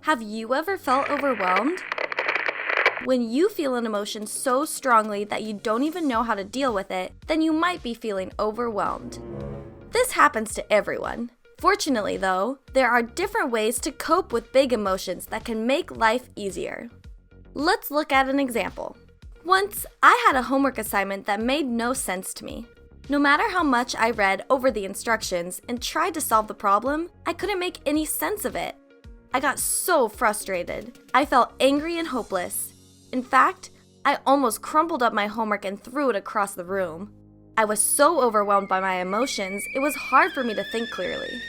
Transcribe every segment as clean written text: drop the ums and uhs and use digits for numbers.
Have you ever felt overwhelmed? When you feel an emotion so strongly that you don't even know how to deal with it, then you might be feeling overwhelmed. This happens to everyone. Fortunately, though, there are different ways to cope with big emotions that can make life easier. Let's look at an example. Once, I had a homework assignment that made no sense to me. No matter how much I read over the instructions and tried to solve the problem, I couldn't make any sense of it. I got so frustrated. I felt angry and hopeless. In fact, I almost crumpled up my homework and threw it across the room. I was so overwhelmed by my emotions, it was hard for me to think clearly.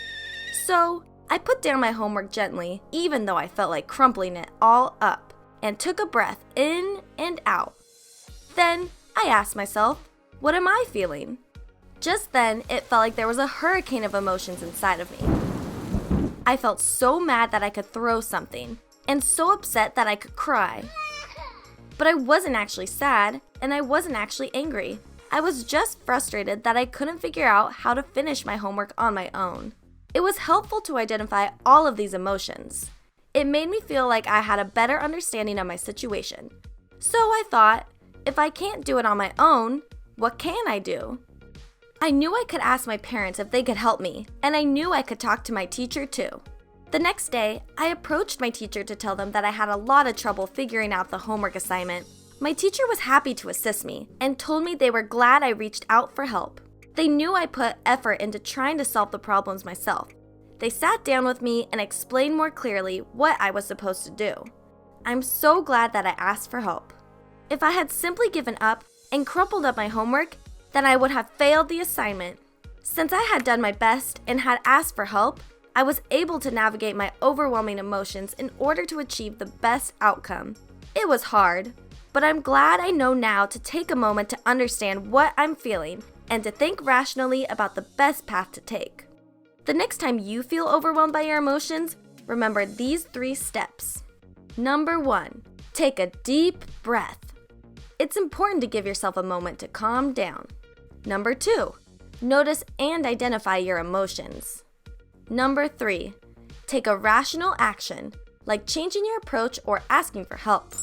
So, I put down my homework gently, even though I felt like crumpling it all up, and took a breath in and out. Then, I asked myself, what am I feeling? Just then, it felt like there was a hurricane of emotions inside of me. I felt so mad that I could throw something, and so upset that I could cry. But I wasn't actually sad, and I wasn't actually angry. I was just frustrated that I couldn't figure out how to finish my homework on my own. It was helpful to identify all of these emotions. It made me feel like I had a better understanding of my situation. So I thought, if I can't do it on my own, what can I do? I knew I could ask my parents if they could help me, and I knew I could talk to my teacher too. The next day, I approached my teacher to tell them that I had a lot of trouble figuring out the homework assignment. My teacher was happy to assist me and told me they were glad I reached out for help. They knew I put effort into trying to solve the problems myself. They sat down with me and explained more clearly what I was supposed to do. I'm so glad that I asked for help. If I had simply given up and crumpled up my homework, then I would have failed the assignment. Since I had done my best and had asked for help, I was able to navigate my overwhelming emotions in order to achieve the best outcome. It was hard, but I'm glad I know now to take a moment to understand what I'm feeling and to think rationally about the best path to take. The next time you feel overwhelmed by your emotions, remember these 3 steps. Number 1, take a deep breath. It's important to give yourself a moment to calm down. Number 2, notice and identify your emotions. Number 3, take a rational action, like changing your approach or asking for help.